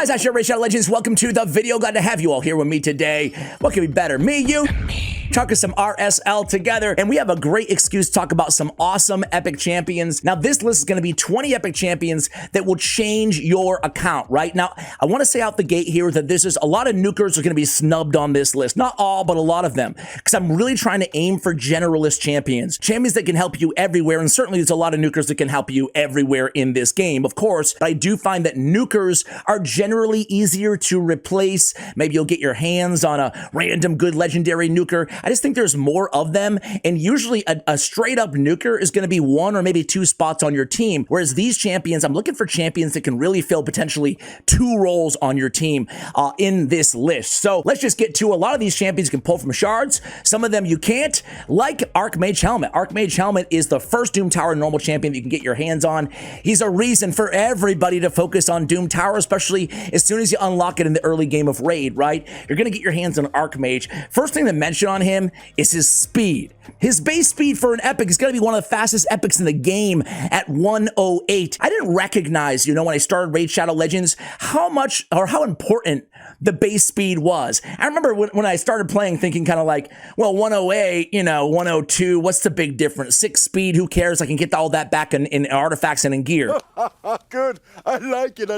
guys, Ash Raid Shadow Legends. Welcome to the video. Glad to have you all here with me today. What can be better? Me, you, talking some RSL together, and we have a great excuse to talk about some awesome epic champions. Now, this list is going to be 20 epic champions that will change your account, right? Now, I want to say out the gate here that this is a lot of nukers are going to be snubbed on this list. Not all, but a lot of them, because I'm really trying to aim for generalist champions. Champions that can help you everywhere, and certainly there's a lot of nukers that can help you everywhere in this game, of course, but I do find that nukers are generally easier to replace. Maybe you'll get your hands on a random good legendary nuker. I just think there's more of them, and usually a straight up nuker is going to be one or maybe two spots on your team, whereas these champions, I'm looking for champions that can really fill potentially two roles on your team in this list. So let's just get to a lot of these champions you can pull from shards. Some of them you can't, like Mage Helmet. Mage Helmet is the first Doom Tower normal champion that you can get your hands on. He's a reason for everybody to focus on Doom Tower, especially as soon as you unlock it in the early game of Raid, right? You're going to get your hands on Mage. First thing to mention on him is his speed. His base speed for an epic is going to be one of the fastest epics in the game at 108. I didn't recognize, when I started Raid Shadow Legends, how much or how important the base speed was. I remember when I started playing thinking kind of like, well, 108, 102, what's the big difference? 6 speed, who cares? I can get all that back in artifacts and in gear. Good. I like it.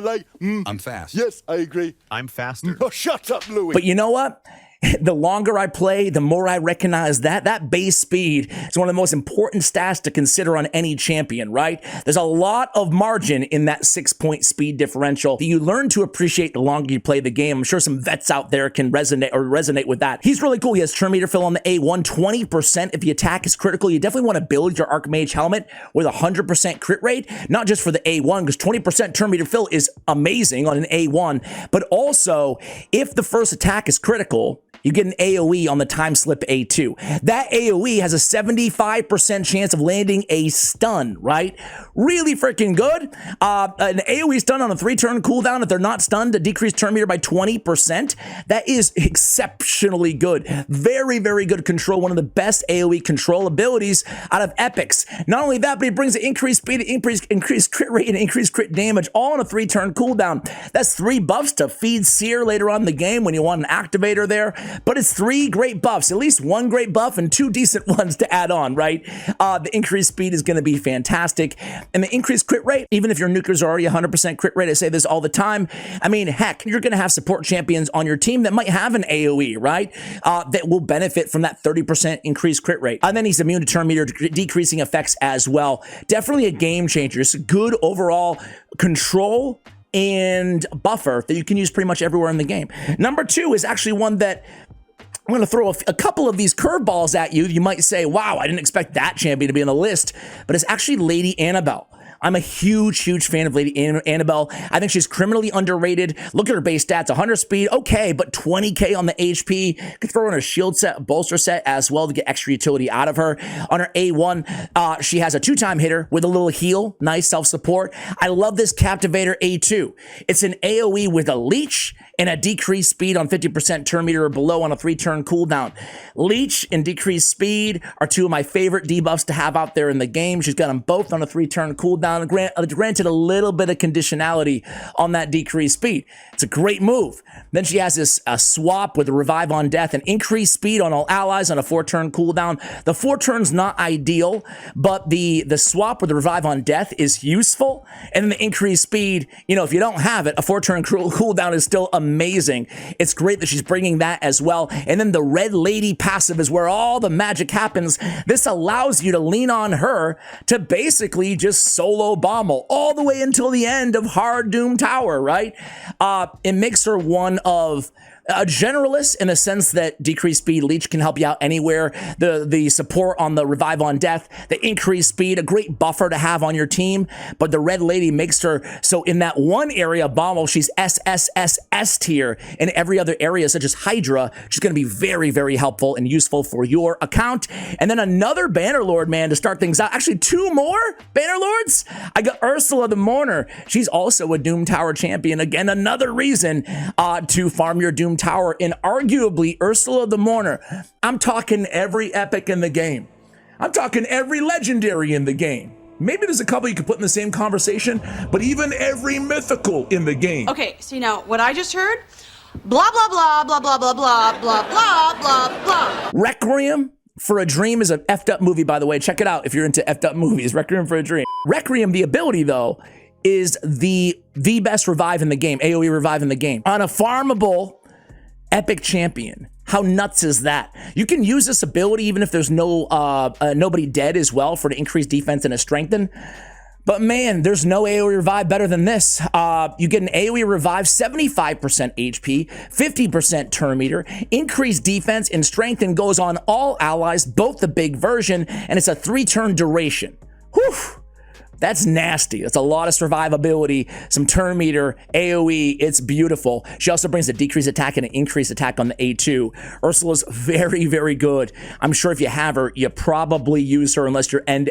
I'm fast. Yes, I agree. I'm faster. Oh, shut up, Louis. But you know what? The longer I play, the more I recognize that base speed is one of the most important stats to consider on any champion, right? There's a lot of margin in that 6-point speed differential that you learn to appreciate the longer you play the game. I'm sure some vets out there can resonate with that. He's really cool. He has turn meter fill on the A1, 20% if the attack is critical. You definitely want to build your Mage Helmet with 100% crit rate, not just for the A1, because 20% turn meter fill is amazing on an A1, but also if the first attack is critical, you get an AoE on the time slip A2. That AoE has a 75% chance of landing a stun, right? Really freaking good. An AoE stun on a 3-turn cooldown, if they're not stunned, to decrease turn meter by 20%. That is exceptionally good. Very, very good control. One of the best AoE control abilities out of epics. Not only that, but he brings an increased speed, increased crit rate, and increased crit damage, all on a 3-turn cooldown. That's 3 buffs to feed Seer later on in the game when you want an activator there. But it's 3 great buffs, at least 1 great buff and 2 decent ones to add on, right? The increased speed is going to be fantastic. And the increased crit rate, even if your nukers are already 100% crit rate, I say this all the time. I mean, heck, you're going to have support champions on your team that might have an AoE, right? That will benefit from that 30% increased crit rate. And then he's immune to turn meter decreasing effects as well. Definitely a game changer. It's a good overall control and buffer that you can use pretty much everywhere in the game. Number 2 is actually one that I'm going to throw a couple of these curveballs at you. You might say, wow, I didn't expect that champion to be on the list, but it's actually Lady Annabelle. I'm a huge fan of Lady Annabelle. I think she's criminally underrated. Look at her base stats, 100 speed, okay, but 20k on the HP. Could throw in a shield set, a bolster set as well to get extra utility out of her. On her A1, she has a 2-time hitter with a little heal, nice self-support. I love this Captivator A2. It's an AoE with a leech and a decreased speed on 50% turn meter or below on a 3-turn cooldown. Leech and decreased speed are 2 of my favorite debuffs to have out there in the game. She's got them both on a 3-turn cooldown. Granted, a little bit of conditionality on that decreased speed. It's a great move. Then she has this swap with a Revive on Death and increased speed on all allies on a 4-turn cooldown. The 4 turns not ideal, but the swap with the Revive on Death is useful. And then the increased speed, if you don't have it, a 4-turn cooldown is still amazing. It's great that she's bringing that as well. And then the Red Lady passive is where all the magic happens. This allows you to lean on her to basically just solo bommel all the way until the end of Hard Doom Tower, right? It makes her one of a generalist in the sense that decreased speed leech can help you out anywhere. The support on the Revive on Death, the increased speed, a great buffer to have on your team. But the Red Lady makes her so in that one area, Bommel, she's S tier. In every other area, such as Hydra, she's going to be very, very helpful and useful for your account. And then another Bannerlord, man, to start things out. Actually, 2 more Bannerlords. I got Ursula the Mourner. She's also a Doom Tower champion. Again, another reason to farm your Doom Tower, and arguably Ursula the Mourner. I'm talking every epic in the game. I'm talking every legendary in the game. Maybe there's a couple you could put in the same conversation, but even every mythical in the game. Okay, so now what I just heard, blah, blah, blah, blah, blah, blah, blah, blah, blah, blah, blah. Requiem for a Dream is an effed up movie, by the way. Check it out if you're into effed up movies. Requiem for a Dream. Requiem, the ability though, is the best revive in the game, AoE revive in the game. On a farmable epic champion. How nuts is that? You can use this ability even if there's nobody dead as well for to increase defense and a strengthen. But man, there's no AoE revive better than this. You get an AoE revive, 75% HP, 50% turn meter, increased defense and strengthen goes on all allies, both the big version, and it's a 3-turn duration. Whew. That's nasty. That's a lot of survivability, some turn meter, AoE. It's beautiful. She also brings a decreased attack and an increased attack on the A2. Ursula's very, very good. I'm sure if you have her, you probably use her unless you're end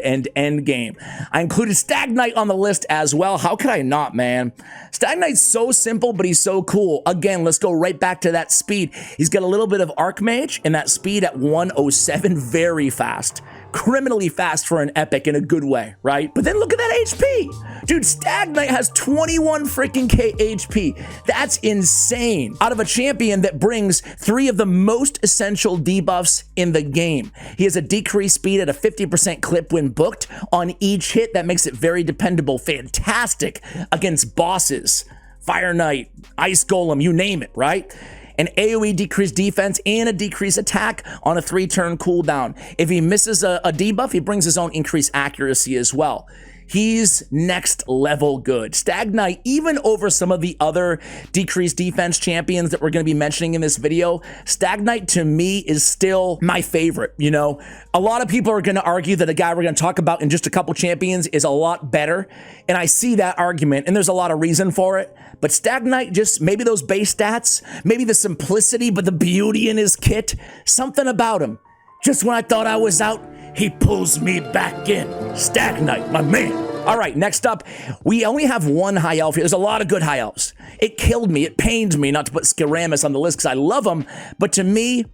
game. I included Stag Knight on the list as well. How could I not, man? Stag Knight's so simple, but he's so cool. Again, let's go right back to that speed. He's got a little bit of Arc Mage and that speed at 107, very fast. Criminally fast for an epic in a good way, right? But then look at that HP. Dude, Stag Knight has 21 freaking K HP. That's insane. Out of a champion that brings 3 of the most essential debuffs in the game. He has a decreased speed at a 50% clip when booked on each hit. That makes it very dependable. Fantastic against bosses. Fire Knight, Ice Golem, you name it, right? An AoE decreased defense and a decreased attack on a 3-turn cooldown. If he misses a debuff, he brings his own increased accuracy as well. He's next level good. Stag Knight, even over some of the other decreased defense champions that we're going to be mentioning in this video, Stag Knight to me is still my favorite. You know, a lot of people are going to argue that the guy we're going to talk about in just a couple champions is a lot better. And I see that argument, and there's a lot of reason for it. But Stag Knight, just maybe those base stats, maybe the simplicity, but the beauty in his kit, something about him. Just when I thought I was out, he pulls me back in. Stag Knight, my man. All right, next up, we only have one high elf here. There's a lot of good high elves. It killed me. It pained me not to put Skiramis on the list because I love him. But to me,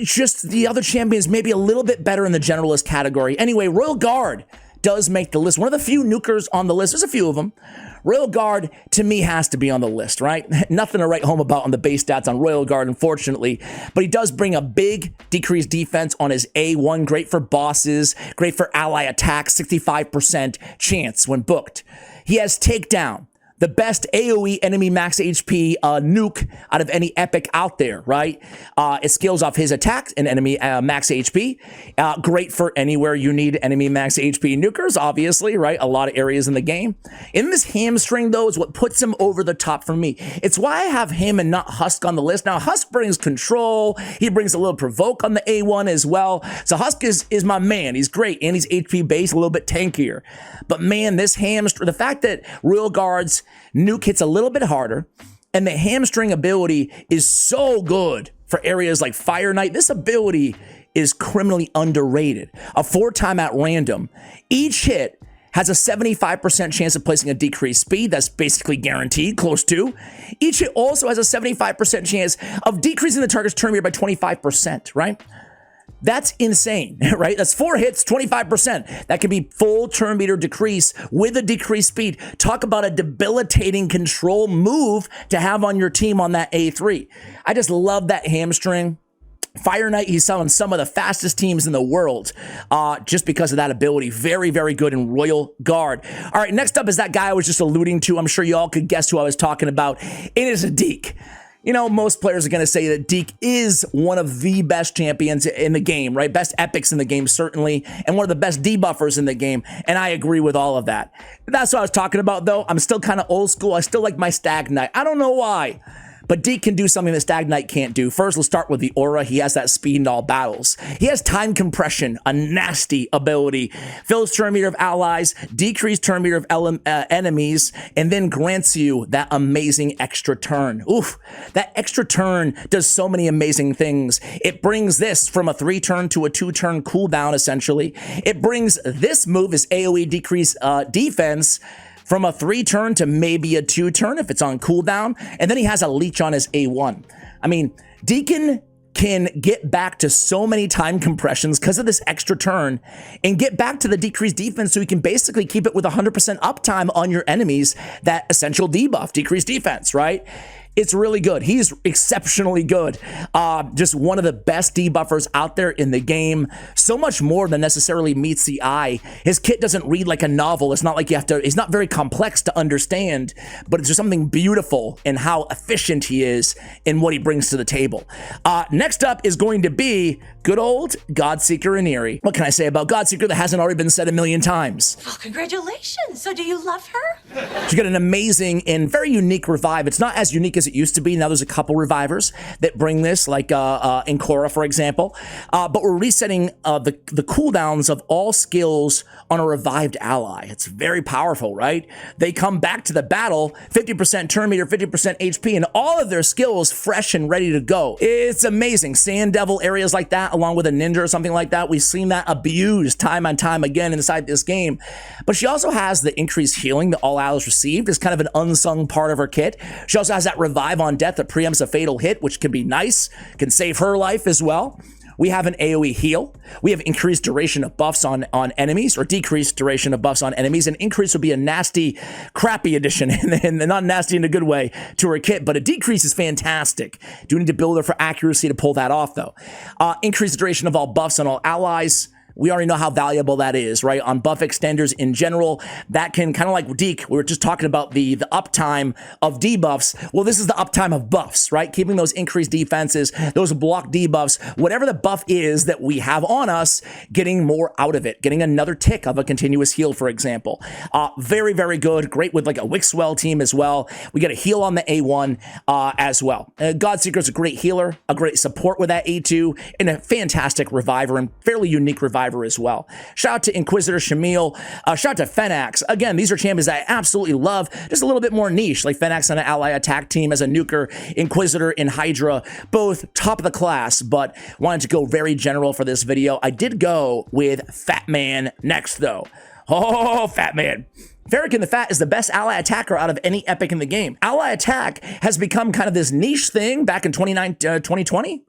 just the other champions maybe a little bit better in the generalist category. Anyway, Royal Guard does make the list. One of the few nukers on the list. There's a few of them. Royal Guard, to me, has to be on the list, right? Nothing to write home about on the base stats on Royal Guard, unfortunately. But he does bring a big decreased defense on his A1. Great for bosses. Great for ally attacks. 65% chance when booked. He has Takedown. The best AoE enemy max HP nuke out of any epic out there, right? It scales off his attack and enemy max HP. Great for anywhere you need enemy max HP nukers, obviously, right? A lot of areas in the game. In this hamstring, though, is what puts him over the top for me. It's why I have him and not Husk on the list. Now, Husk brings control. He brings a little provoke on the A1 as well. So Husk is my man. He's great, and he's HP based, a little bit tankier. But man, this hamstring, the fact that Royal Guard's nuke hits a little bit harder, and the hamstring ability is so good for areas like Fire Knight. This ability is criminally underrated. A 4-time at random. Each hit has a 75% chance of placing a decreased speed. That's basically guaranteed, close to. Each hit also has a 75% chance of decreasing the target's turn meter by 25%, right? That's insane, right? That's 4 hits, 25%. That could be full turn meter decrease with a decreased speed. Talk about a debilitating control move to have on your team on that A3. I just love that hamstring. Fire Knight, he's selling some of the fastest teams in the world just because of that ability. Very, very good in Royal Guard. All right, next up is that guy I was just alluding to. I'm sure you all could guess who I was talking about. It is a Deke. You know, most players are going to say that Deke is one of the best champions in the game, right? Best epics in the game, certainly, and one of the best debuffers in the game, and I agree with all of that. That's what I was talking about, though. I'm still kind of old school. I still like my Stag Knight. I don't know why. But Deke can do something that Stag Knight can't do. First, let's start with the aura. He has that speed in all battles. He has time compression, a nasty ability. Fills turn meter of allies, decreased turn meter of enemies, and then grants you that amazing extra turn. Oof, that extra turn does so many amazing things. It brings this from a 3-turn to a 2-turn cooldown, essentially. It brings this move, his AoE decrease defense, from a 3-turn to maybe a 2-turn if it's on cooldown. And then he has a leech on his A1. I mean, Deacon can get back to so many time compressions because of this extra turn and get back to the decreased defense so you can basically keep it with 100% uptime on your enemies, that essential debuff, decreased defense, right? It's really good. He's exceptionally good. Just one of the best debuffers out there in the game. So much more than necessarily meets the eye. His kit doesn't read like a novel. It's not like you have to, it's not very complex to understand, but it's just something beautiful in how efficient he is in what he brings to the table. Next up is going to be good old Godseeker and Eerie. What can I say about Godseeker that hasn't already been said a million times? Oh, congratulations. So do you love her? She's got an amazing and very unique revive. It's not as unique as it used to be. Now there's a couple revivers that bring this, like in Korra, for example. But we're resetting the cooldowns of all skills on a revived ally. It's very powerful, right? They come back to the battle, 50% turn meter, 50% HP, and all of their skills fresh and ready to go. It's amazing. Sand Devil areas like that, along with a ninja or something like that. We've seen that abused time and time again inside this game. But she also has the increased healing that all allies received. It's kind of an unsung part of her kit. She also has that revive on death that preempts a fatal hit, which can be nice, can save her life as well. We have an AoE heal. We have increased duration of buffs on enemies, or decreased duration of buffs on enemies. An increase would be a nasty, crappy addition, and not nasty in a good way, to her kit, but a decrease is fantastic. Do need to build her for accuracy to pull that off, though. Increased duration of all buffs on all allies. We already know how valuable that is, right? On buff extenders in general, that can kind of like Deke, we were just talking about the uptime of debuffs. Well, this is the uptime of buffs, right? Keeping those increased defenses, those block debuffs, whatever the buff is that we have on us, getting more out of it, getting another tick of a continuous heal, for example. Very, very good. Great with like a Wixwell team as well. We get a heal on the A1 as well. Godseeker is a great healer, a great support with that A2, and a fantastic reviver and fairly unique reviver as well. Shout out to Inquisitor Shamil. Shout out to Fenax. Again, these are champions I absolutely love. Just a little bit more niche, like Fenax on an ally attack team as a nuker, Inquisitor and Hydra, both top of the class, but wanted to go very general for this video. I did go with Fatman next, though. Oh, Fatman. Farrakhan the Fat is the best ally attacker out of any epic in the game. Ally attack has become kind of this niche thing back in 2020,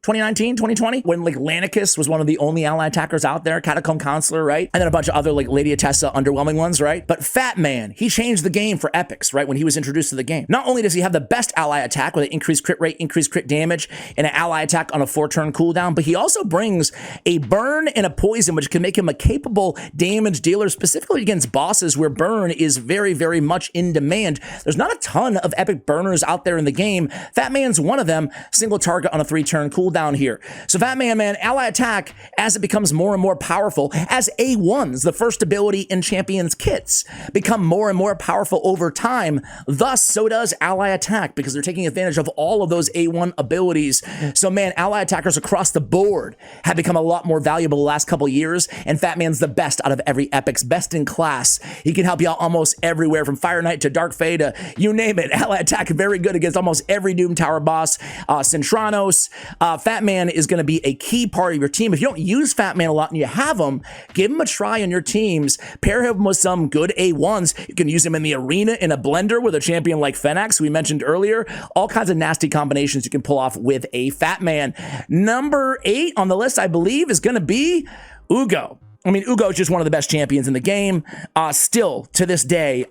when like Lanicus was one of the only ally attackers out there, Catacomb Counselor, right? And then a bunch of other like Lady Atessa underwhelming ones, right? But Fatman, he changed the game for epics, right? When he was introduced to the game. Not only does he have the best ally attack with an increased crit rate, increased crit damage, and an ally attack on a 4-turn cooldown, but he also brings a burn and a poison, which can make him a capable damage dealer, specifically against bosses where burn is very, very much in demand. There's not a ton of epic burners out there in the game. Fatman's one of them, single target on a 3-turn cooldown here. So Fatman, man, ally attack, as it becomes more and more powerful, as A1s, the first ability in Champions kits, become more and more powerful over time. Thus, so does ally attack, because they're taking advantage of all of those A1 abilities. So man, ally attackers across the board have become a lot more valuable the last couple years, and Fatman's the best out of every epics, best in class. He can help you out almost everywhere, from Fire Knight to Dark Fae to you name it. Ally attack, very good against almost every Doom Tower boss. Centranos. Fatman is going to be a key part of your team. If you don't use Fatman a lot and you have him, give him a try on your teams. Pair him with some good A1s. You can use him in the arena in a blender with a champion like Fenax, we mentioned earlier. All kinds of nasty combinations you can pull off with a Fatman. Number 8 on the list, I believe, is going to be Ugo. I mean, Ugo is just one of the best champions in the game. Still, to this day,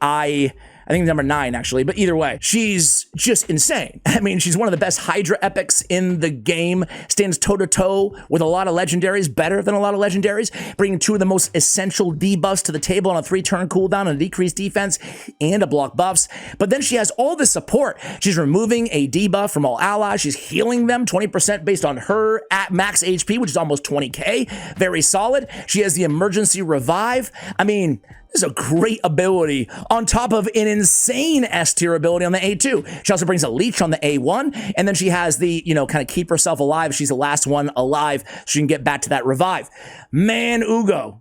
I think number 9, actually, but either way, she's just insane. I mean, she's one of the best Hydra epics in the game, stands toe-to-toe with a lot of legendaries, better than a lot of legendaries, bringing 2 of the most essential debuffs to the table on a 3-turn cooldown and a decreased defense and a block buffs. But then she has all this support. She's removing a debuff from all allies. She's healing them 20% based on her at max HP, which is almost 20k. Very solid. She has the emergency revive. I mean, this is a great ability on top of an insane S-tier ability on the A2. She also brings a leech on the A1, and then she has the, kind of keep herself alive. She's the last one alive, so she can get back to that revive. Man, Ugo,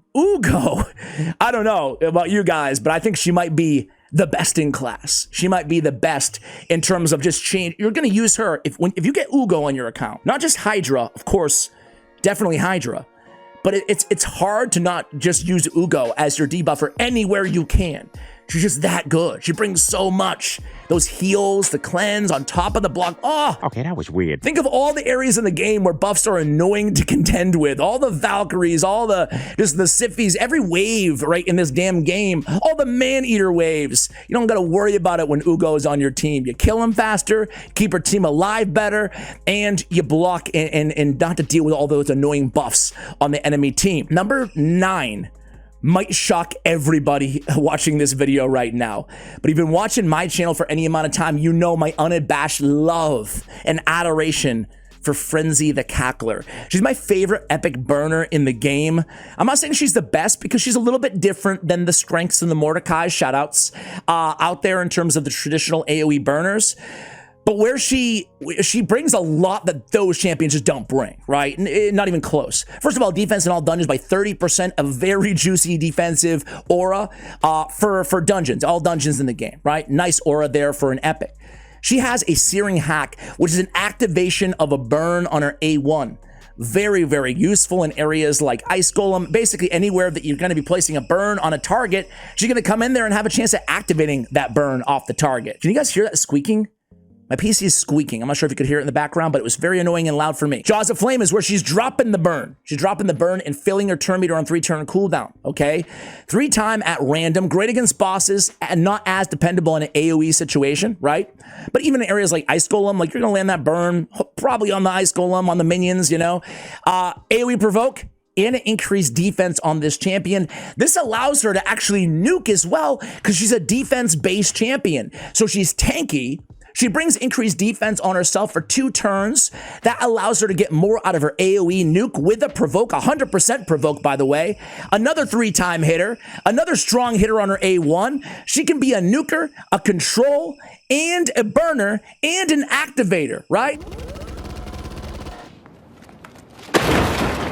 I don't know about you guys, but I think she might be the best in class. She might be the best in terms of just change. You're going to use her if you get Ugo on your account, not just Hydra, of course, definitely Hydra. But it's hard to not just use Ugo as your debuffer anywhere you can. She's just that good. She brings so much. Those heals, the cleanse on top of the block. Oh, Okay, that was weird. think of all the areas in the game where buffs are annoying to contend with. All the Valkyries, all the Siphies, every wave right in this damn game. All the man-eater waves. You don't got to worry about it when Ugo is on your team. You kill him faster, keep your team alive better, and you block and not to deal with all those annoying buffs on the enemy team. Number 9. Might shock everybody watching this video right now. But if you've been watching my channel for any amount of time, you know my unabashed love and adoration for Frenzy the Cackler. She's my favorite epic burner in the game. I'm not saying she's the best because she's a little bit different than the strengths and the Mordecai shoutouts out there in terms of the traditional AoE burners. But where she brings a lot that those champions just don't bring, right? Not even close. First of all, defense in all dungeons by 30%, a very juicy defensive aura for dungeons, all dungeons in the game, right? Nice aura there for an epic. She has a Searing Hack, which is an activation of a burn on her A1. Very, very useful in areas like Ice Golem. Basically anywhere that you're going to be placing a burn on a target, she's going to come in there and have a chance at activating that burn off the target. Can you guys hear that squeaking? My PC is squeaking. I'm not sure if you could hear it in the background, but it was very annoying and loud for me. Jaws of Flame is where she's dropping the burn. She's dropping the burn and filling her turn meter on 3-turn cooldown, okay? 3-time at random, great against bosses, and not as dependable in an AoE situation, right? But even in areas like Ice Golem, like you're gonna land that burn, probably on the Ice Golem, on the minions, you know? AoE Provoke, and increased defense on this champion. This allows her to actually nuke as well, because she's a defense-based champion. So she's tanky. She brings increased defense on herself for 2 turns. That allows her to get more out of her AoE nuke with a provoke, 100% provoke, by the way. Another 3-time hitter, another strong hitter on her A1. She can be a nuker, a control, and a burner, and an activator, right?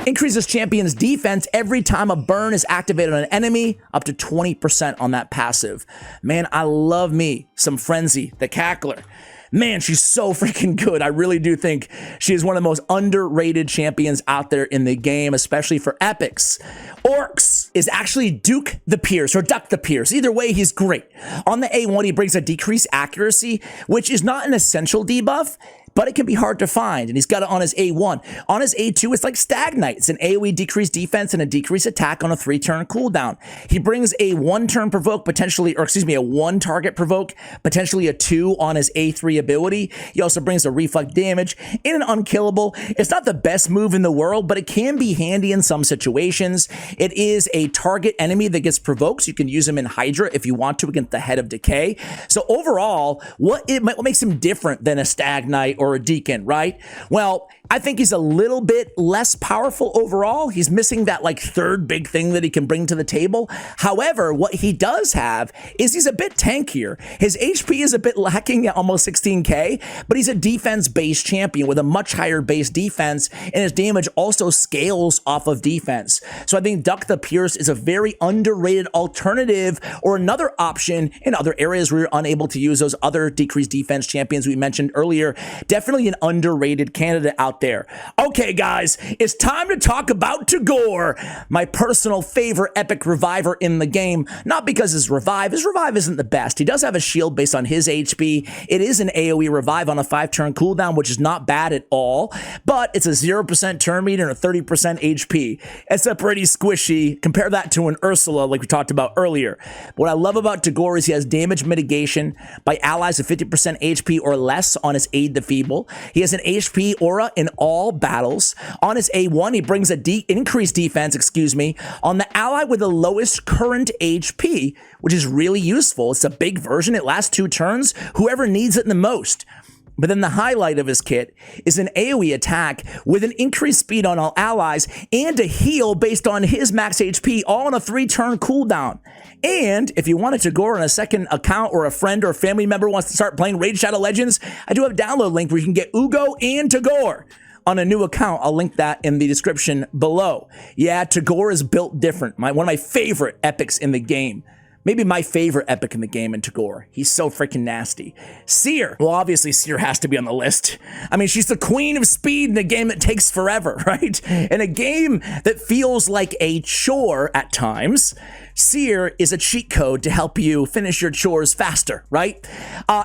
Increases champion's defense every time a burn is activated on an enemy, up to 20% on that passive. Man, I love me some Frenzy the Cackler. Man, she's so freaking good. I really do think she is one of the most underrated champions out there in the game, especially for epics. Orcs is actually Duke the Pierce or Duck the Pierce. Either way, he's great. On the A1, he brings a decreased accuracy, which is not an essential debuff, but it can be hard to find, and he's got it on his A1. On his A2, it's like Stag Knight. It's an AoE decreased defense and a decreased attack on a 3-turn cooldown. He brings a 1-turn provoke, potentially, or excuse me, a 1-target provoke, potentially a 2 on his A3 ability. He also brings a reflect damage and an unkillable. It's not the best move in the world, but it can be handy in some situations. It is a target enemy that gets provoked, so you can use him in Hydra if you want to against the Head of Decay. So overall, what makes him different than a Stag Knight or a Deacon, right? Well, I think he's a little bit less powerful overall. He's missing that like 3rd big thing that he can bring to the table. However, what he does have is he's a bit tankier. His HP is a bit lacking at almost 16k, but he's a defense-based champion with a much higher base defense, and his damage also scales off of defense. So I think Duck the Pierce is a very underrated alternative or another option in other areas where you're unable to use those other decreased defense champions we mentioned earlier. Definitely an underrated candidate out there. Okay, guys, it's time to talk about Toor, my personal favorite epic reviver in the game. Not because his revive isn't the best. He does have a shield based on his HP. It is an AoE revive on a 5-turn cooldown, which is not bad at all, but it's a 0% turn meter and a 30% HP. It's a pretty squishy. Compare that to an Ursula like we talked about earlier. What I love about Toor is he has damage mitigation by allies with 50% HP or less on his Aid the Feeble. He has an HP aura in all battles. On his A1, he brings a increased defense, on the ally with the lowest current HP, which is really useful. It's a big version. It lasts 2 turns. Whoever needs it the most. But then the highlight of his kit is an AoE attack with an increased speed on all allies and a heal based on his max HP, all on a 3-turn cooldown. And if you wanted to go on a second account or a friend or family member wants to start playing Raid Shadow Legends, I do have a download link where you can get Ugo and Toor on a new account. I'll link that in the description below. Yeah, Toor is built different. One of my favorite epics in the game. Maybe my favorite epic in the game in Toor. He's so freaking nasty. Seer. Well, obviously Seer has to be on the list. I mean, she's the queen of speed in a game that takes forever, right? In a game that feels like a chore at times, Seer is a cheat code to help you finish your chores faster, right?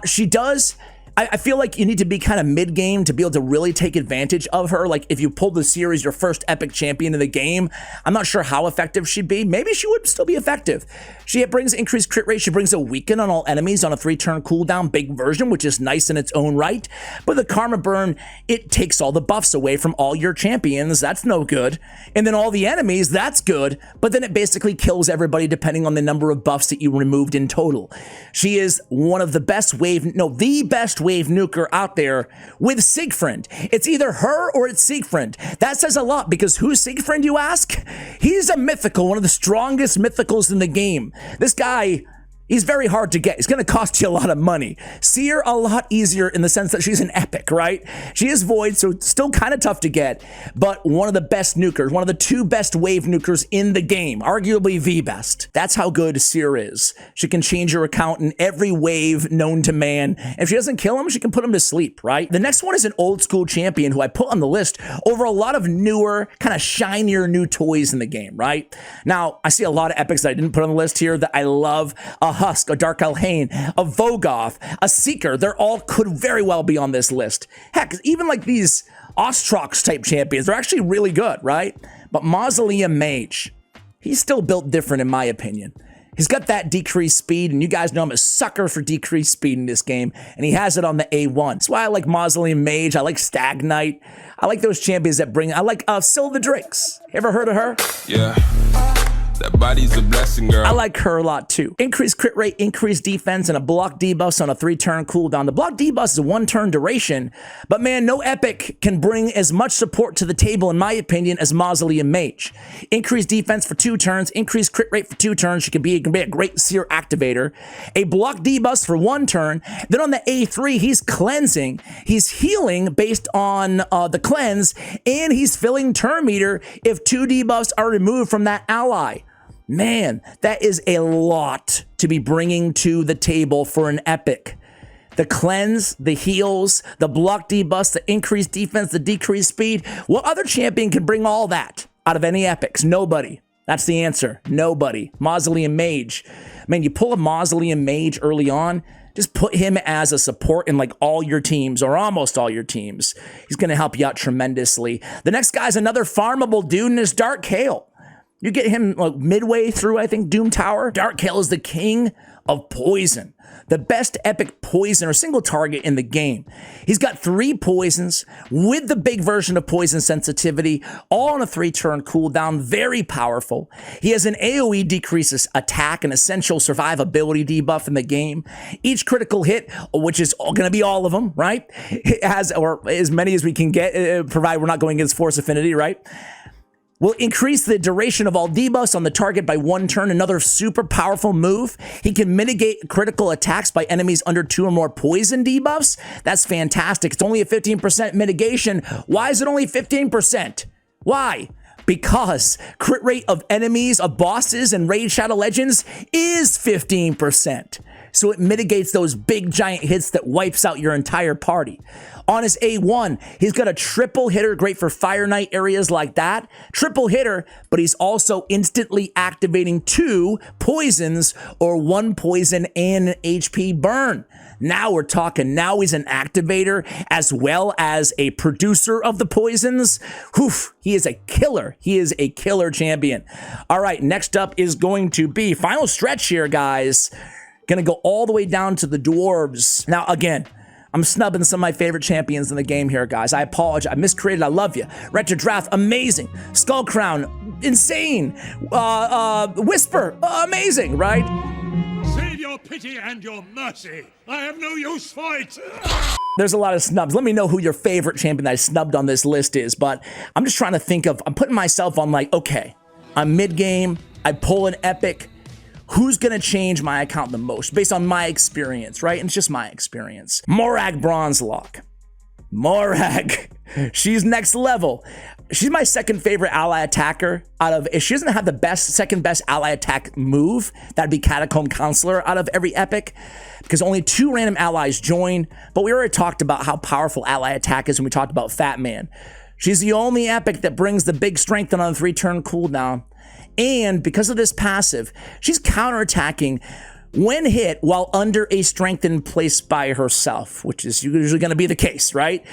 She does... I feel like you need to be kind of mid-game to be able to really take advantage of her. Like, if you pull the series, your first epic champion in the game, I'm not sure how effective she'd be. Maybe she would still be effective. She brings increased crit rate. She brings a weaken on all enemies on a 3-turn cooldown, big version, which is nice in its own right. But the Karma Burn, it takes all the buffs away from all your champions. That's no good. And then all the enemies, that's good. But then it basically kills everybody depending on the number of buffs that you removed in total. She is one of the best the best wave nuker out there with Siegfried. It's either her or it's Siegfried. That says a lot, because who's Siegfried, you ask? He's a mythical, one of the strongest mythicals in the game. This guy, he's very hard to get. He's going to cost you a lot of money. Seer, a lot easier in the sense that she's an epic, right? She is void, so it's still kind of tough to get, but one of the best nukers, one of the 2 best wave nukers in the game, arguably the best. That's how good Seer is. She can change your account in every wave known to man. If she doesn't kill him, she can put him to sleep, right? The next one is an old school champion who I put on the list over a lot of newer, kind of shinier new toys in the game, right? Now, I see a lot of epics that I didn't put on the list here that I love. A Husk, a Dark Elhain, a Vogoth, a Seeker. They're all could very well be on this list. Heck, even like these Ostrox type champions, they're actually really good, right? But Mausoleum Mage, he's still built different in my opinion. He's got that decreased speed, and you guys know I'm a sucker for decreased speed in this game, and he has it on the A1. That's why I like Mausoleum Mage, I like Stag Knight, I like those champions that I like Sylva Drakes. Ever heard of her? Yeah. That body's a blessing, girl. I like her a lot too. Increased crit rate, increased defense, and a block debuff on a 3-turn cooldown. The block debuff is a 1-turn duration, but man, no epic can bring as much support to the table, in my opinion, as Mausoleum Mage. Increased defense for 2 turns, increased crit rate for 2 turns. She can be a great Seer activator. A block debuff for 1 turn. Then on the A3, he's cleansing. He's healing based on the cleanse, and he's filling turn meter if 2 debuffs are removed from that ally. Man, that is a lot to be bringing to the table for an epic. The cleanse, the heals, the block debuffs, the increased defense, the decreased speed. What other champion can bring all that out of any epics? Nobody. That's the answer. Nobody. Mausoleum Mage. Man, you pull a Mausoleum Mage early on, just put him as a support in like all your teams or almost all your teams. He's going to help you out tremendously. The next guy's another farmable dude, and it's Dark Kale. You get him like midway through, I think, Doom Tower. Dark Kale is the king of poison. The best epic poison or single target in the game. He's got 3 poisons with the big version of poison sensitivity, all on a 3-turn cooldown, very powerful. He has an AoE decreases attack, an essential survivability debuff in the game. Each critical hit, which is going to be all of them, right? It has, or as many as we can get, provided we're not going against Force Affinity, right? Will increase the duration of all debuffs on the target by 1 turn, another super powerful move. He can mitigate critical attacks by enemies under 2 or more poison debuffs. That's fantastic. It's only a 15% mitigation. Why is it only 15%? Why? Because crit rate of enemies, of bosses, and Raid Shadow Legends is 15%. So it mitigates those big giant hits that wipes out your entire party. On his A1, he's got a triple hitter, great for Fire Knight areas like that. Triple hitter, but he's also instantly activating 2 poisons or 1 poison and an HP burn. Now we're talking. Now he's an activator as well as a producer of the poisons. Oof, he is a killer. He is a killer champion. All right, next up is going to be final stretch here, guys. Gonna go all the way down to the dwarves. Now, again, I'm snubbing some of my favorite champions in the game here, guys. I apologize. I miscreated. I love you. Wretched Draft, amazing. Skull Crown, insane. Whisper, amazing, right? Save your pity and your mercy. I have no use for it. There's a lot of snubs. Let me know who your favorite champion that I snubbed on this list is, but I'm just trying to think of, I'm putting myself on like, okay, I'm mid-game, I pull an epic. Who's gonna change my account the most based on my experience, right? And it's just my experience. Morak Bronze Lock. Morak. She's next level. She's my second favorite ally attacker out of, if she doesn't have the second best ally attack move, that'd be Catacomb Counselor out of every epic, because only 2 random allies join. But we already talked about how powerful ally attack is when we talked about Fatman. She's the only epic that brings the big strength on a 3-turn cooldown. And because of this passive, she's counterattacking when hit while under a strengthened place by herself, which is usually going to be the case, right?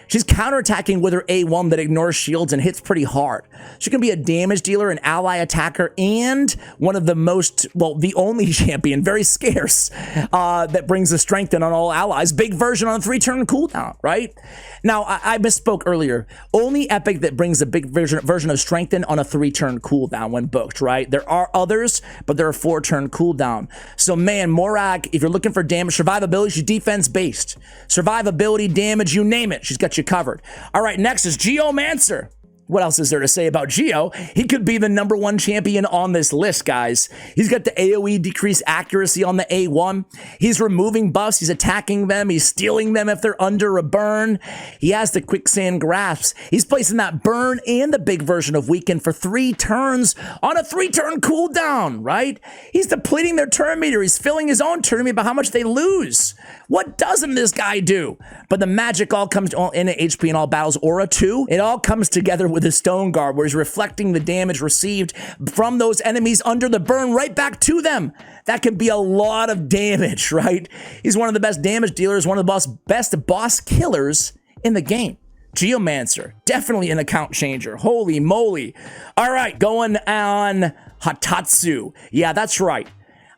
She's counterattacking with her A1 that ignores shields and hits pretty hard. She can be a damage dealer, an ally attacker, and one of the most, well, the only champion, very scarce, that brings the strength in on all allies. Big version on a 3-turn cooldown, right? Now, I misspoke earlier. Only epic that brings a big version of strength in on a 3-turn cooldown when booked, right? There are others, but they're a 4-turn cooldown. So, man, Morak, if you're looking for damage, survivability, she's defense-based. Survivability, damage, you name it, she's got you covered. All right, next is Geomancer. What else is there to say about Geo? He could be the #1 champion on this list, guys. He's got the AoE decrease accuracy on the A1. He's removing buffs. He's attacking them. He's stealing them if they're under a burn. He has the quicksand grasps. He's placing that burn and the big version of weaken for 3 turns on a 3-turn cooldown, right? He's depleting their turn meter. He's filling his own turn meter by how much they lose. What doesn't this guy do? But the magic all comes in at HP in all battles. Aura 2, it all comes together with the Stone Guard, where he's reflecting the damage received from those enemies under the burn right back to them. That could be a lot of damage, right? He's one of the best damage dealers, one of the best boss killers in the game. Geomancer, definitely an account changer. Holy moly. All right, going on Hatatsu. Yeah, that's right.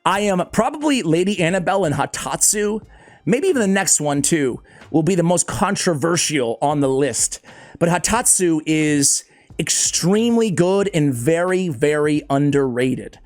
I am probably Lady Annabelle and Hatatsu. Maybe even the next one too will be the most controversial on the list. But Hatatsu is extremely good and very, very underrated.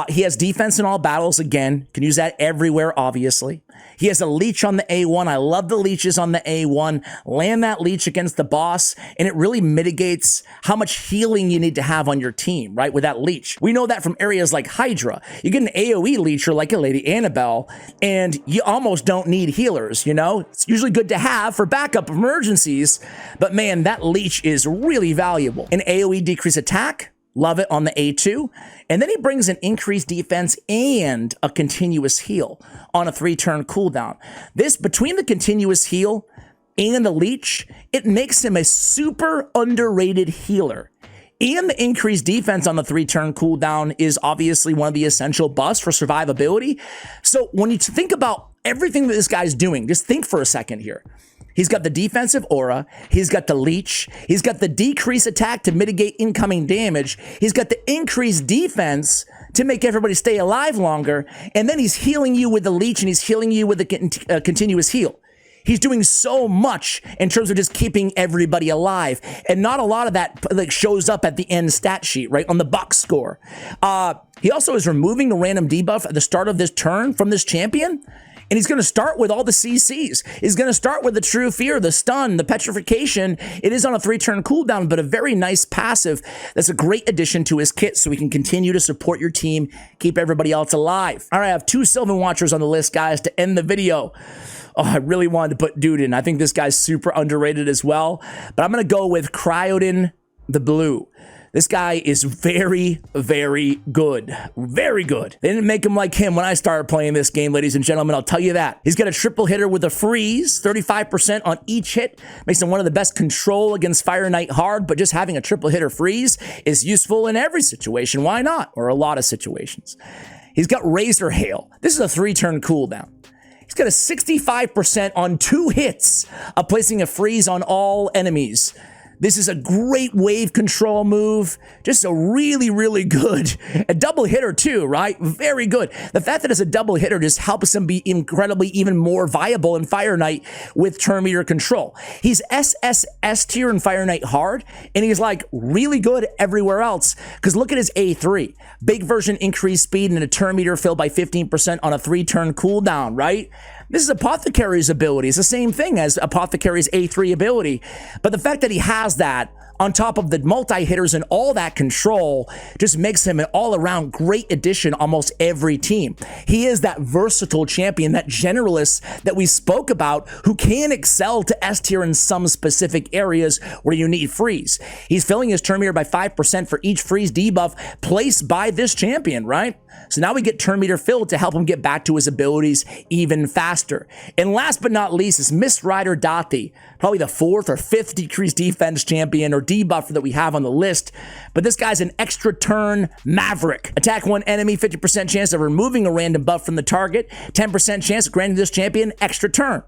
He has defense in all battles again. Can use that everywhere, obviously. He has a leech on the A1. I love the leeches on the A1. Land that leech against the boss, and it really mitigates how much healing you need to have on your team, right, with that leech. We know that from areas like Hydra. You get an AoE leecher like a Lady Annabelle, and you almost don't need healers, you know? It's usually good to have for backup emergencies, but man, that leech is really valuable. An AoE decrease attack, love it on the A2. And then he brings an increased defense and a continuous heal on a 3-turn cooldown. This, between the continuous heal and the leech, it makes him a super underrated healer. And the increased defense on the 3-turn cooldown is obviously one of the essential buffs for survivability. So when you think about everything that this guy's doing, just think for a second here. He's got the defensive aura, he's got the leech, he's got the decrease attack to mitigate incoming damage, he's got the increased defense to make everybody stay alive longer, and then he's healing you with the leech and he's healing you with the continuous heal. He's doing so much in terms of just keeping everybody alive, and not a lot of that like shows up at the end stat sheet, right, on the box score. He also is removing the random debuff at the start of this turn from this champion. And he's going to start with all the CCs. He's going to start with the True Fear, the Stun, the Petrification. It is on a 3-turn cooldown, but a very nice passive. That's a great addition to his kit so he can continue to support your team, keep everybody else alive. All right, I have 2 Sylvan Watchers on the list, guys, to end the video. Oh, I really wanted to put Dude in. I think this guy's super underrated as well. But I'm going to go with Cryin the Blue. This guy is very, very good. Very good. They didn't make him like him when I started playing this game, ladies and gentlemen. I'll tell you that. He's got a triple hitter with a freeze, 35% on each hit. Makes him one of the best control against Fire Knight hard, but just having a triple hitter freeze is useful in every situation. Why not? Or a lot of situations. He's got Razor Hail. This is a 3-turn cooldown. He's got a 65% on 2 hits of placing a freeze on all enemies. This is a great wave control move. Just a really, really good. A double hitter too, right? Very good. The fact that it's a double hitter just helps him be incredibly even more viable in Fire Knight with turn meter control. He's SSS tier in Fire Knight hard, and he's like really good everywhere else. Because look at his A3. Big version increased speed and a turn meter filled by 15% on a 3-turn cooldown, right? This is Apothecary's ability. It's the same thing as Apothecary's A3 ability. But the fact that he has that on top of the multi-hitters and all that control just makes him an all-around great addition almost every team. He is that versatile champion, that generalist that we spoke about who can excel to S tier in some specific areas where you need freeze. He's filling his turn meter by 5% for each freeze debuff placed by this champion, right? So now we get turn meter filled to help him get back to his abilities even faster. And last but not least is Miss Ryder Doy, probably the 4th or 5th decreased defense champion or debuffer that we have on the list. But this guy's an extra turn maverick. Attack one enemy, 50% chance of removing a random buff from the target, 10% chance of granting this champion extra turn.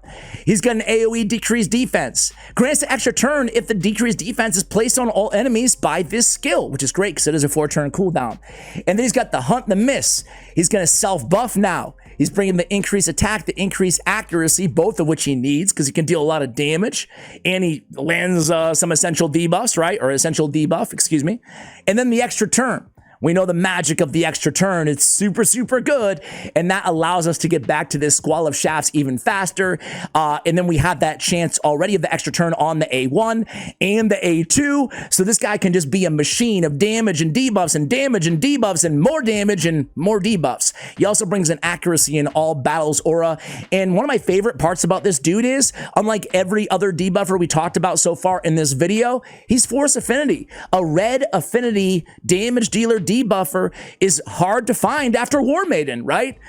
He's got an AoE decreased defense. Grants the extra turn if the decreased defense is placed on all enemies by this skill, which is great because it is a 4-turn cooldown. And then he's got the hunt, the miss. He's going to self-buff now. He's bringing the increased attack, the increased accuracy, both of which he needs because he can deal a lot of damage. And he lands some essential debuffs, right? Or essential debuff, excuse me. And then the extra turn. We know the magic of the extra turn. It's super, super good. And that allows us to get back to this Squall of Shafts even faster. And then we have that chance already of the extra turn on the A1 and the A2. So this guy can just be a machine of damage and debuffs and damage and debuffs and more damage and more debuffs. He also brings an accuracy in all battles aura. And one of my favorite parts about this dude is, unlike every other debuffer we talked about so far in this video, he's Force Affinity. A red affinity damage dealer debuffer is hard to find after War Maiden, right?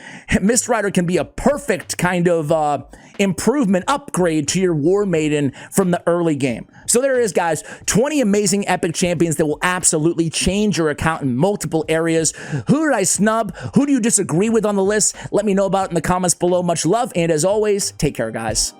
Mist Rider can be a perfect kind of improvement upgrade to your War Maiden from the early game. So there it is, guys. 20 amazing epic champions that will absolutely change your account in multiple areas. Who did I snub? Who do you disagree with on the list? Let me know about it in the comments below. Much love, and as always, take care, guys.